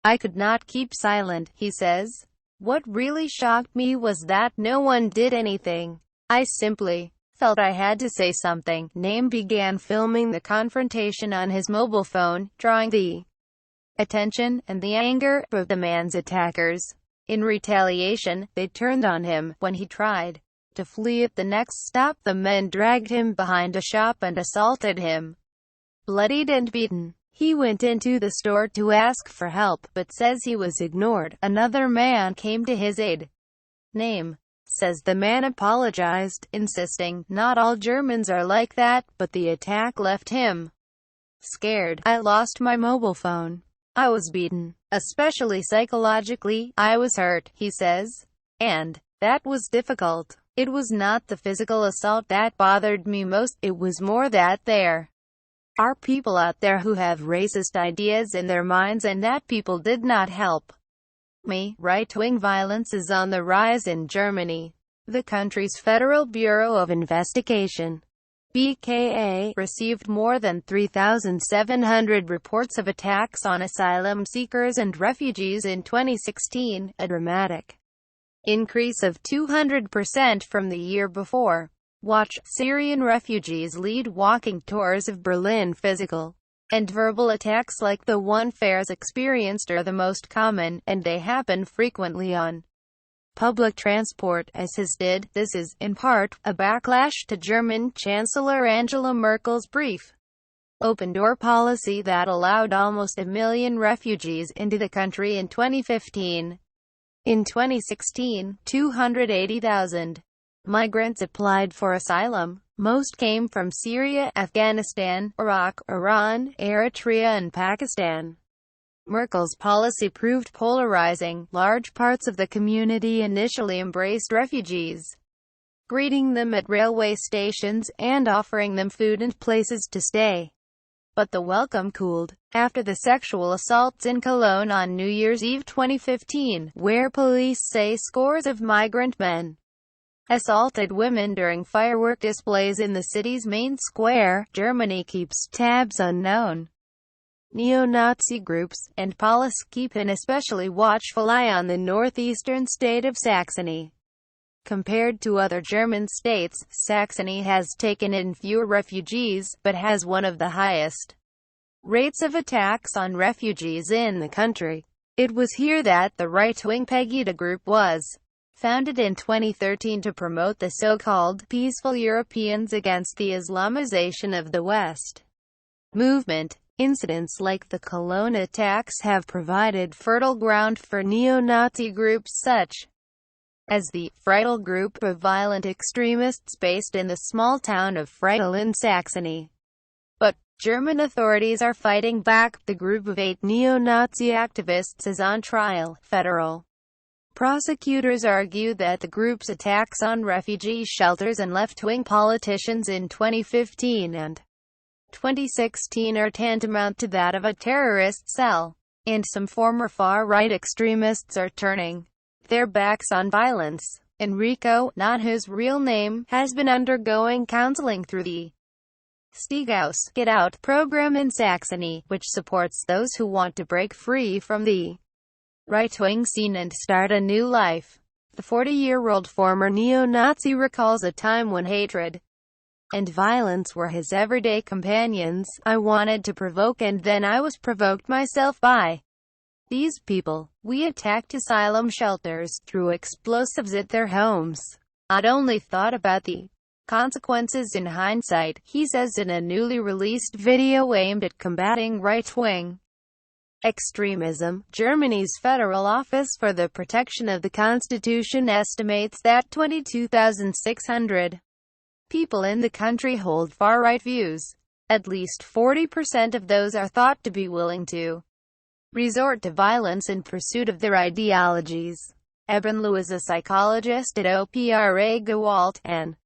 I could not keep silent, he says. What really shocked me was that no one did anything. I simply felt I had to say something. Name began filming the confrontation on his mobile phone, drawing the attention and the anger of the man's attackers. In retaliation, they turned on him. When he tried to flee at the next stop, the men dragged him behind a shop and assaulted him. Bloodied and beaten, he went into the store to ask for help, but says he was ignored. Another man came to his aid. Name says the man apologized, insisting, "Not all Germans are like that," but the attack left him scared. I lost my mobile phone. I was beaten. Especially psychologically, I was hurt, he says. And that was difficult. It was not the physical assault that bothered me most, it was more that there are people out there who have racist ideas in their minds and that people did not help me. Right-wing violence is on the rise in Germany. The country's Federal Bureau of Investigation, BKA, received more than 3,700 reports of attacks on asylum seekers and refugees in 2016, a dramatic increase of 200% from the year before. Watch, Syrian refugees lead walking tours of Berlin. Physical and verbal attacks like the one Fairs experienced are the most common, and they happen frequently on public transport, as his did. This is, in part, a backlash to German Chancellor Angela Merkel's brief open-door policy that allowed almost 1 million refugees into the country in 2015. In 2016, 280,000 migrants applied for asylum. Most came from Syria, Afghanistan, Iraq, Iran, Eritrea and Pakistan. Merkel's policy proved polarizing. Large parts of the community initially embraced refugees, greeting them at railway stations, and offering them food and places to stay. But the welcome cooled after the sexual assaults in Cologne on New Year's Eve 2015, where police say scores of migrant men assaulted women during firework displays in the city's main square. Germany keeps tabs on known neo-Nazi groups, and police keep an especially watchful eye on the northeastern state of Saxony. Compared to other German states, Saxony has taken in fewer refugees, but has one of the highest rates of attacks on refugees in the country. It was here that the right-wing Pegida group was founded in 2013 to promote the so-called peaceful Europeans against the Islamization of the West movement. Incidents like the Cologne attacks have provided fertile ground for neo-Nazi groups such as the Friedel group of violent extremists based in the small town of Friedel in Saxony. But German authorities are fighting back. The group of 8 neo-Nazi activists is on trial. Federal prosecutors argue that the group's attacks on refugee shelters and left-wing politicians in 2015 and 2016 are tantamount to that of a terrorist cell, and some former far-right extremists are turning their backs on violence. Enrico, not his real name, has been undergoing counseling through the Stieghaus Get Out program in Saxony, which supports those who want to break free from the right-wing scene and start a new life. The 40-year-old former neo-Nazi recalls a time when hatred and violence were his everyday companions. I wanted to provoke, and then I was provoked myself by these people. We attacked asylum shelters, threw explosives at their homes. I'd only thought about the consequences in hindsight, he says in a newly released video aimed at combating right-wing extremism. Germany's Federal Office for the Protection of the Constitution estimates that 22,600 people in the country hold far-right views. At least 40% of those are thought to be willing to resort to violence in pursuit of their ideologies. Eben Lew is a psychologist at OPRA Gewalt, an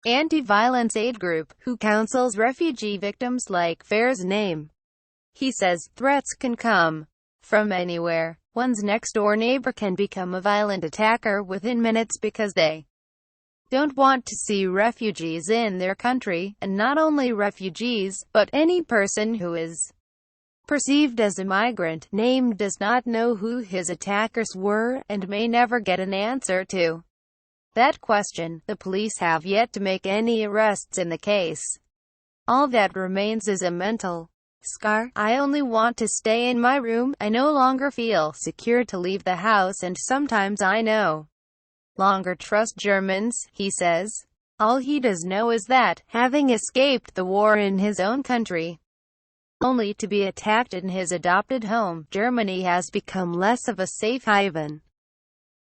anti-violence aid group, who counsels refugee victims like Fair's name. He says, threats can come from anywhere. One's next-door neighbor can become a violent attacker within minutes because they don't want to see refugees in their country, and not only refugees, but any person who is perceived as a migrant. Name does not know who his attackers were, and may never get an answer to that question. The police have yet to make any arrests in the case. All that remains is a mental scar. I only want to stay in my room. I no longer feel secure to leave the house, and sometimes I no longer trust Germans, he says. All he does know is that, having escaped the war in his own country, only to be attacked in his adopted home, Germany has become less of a safe haven.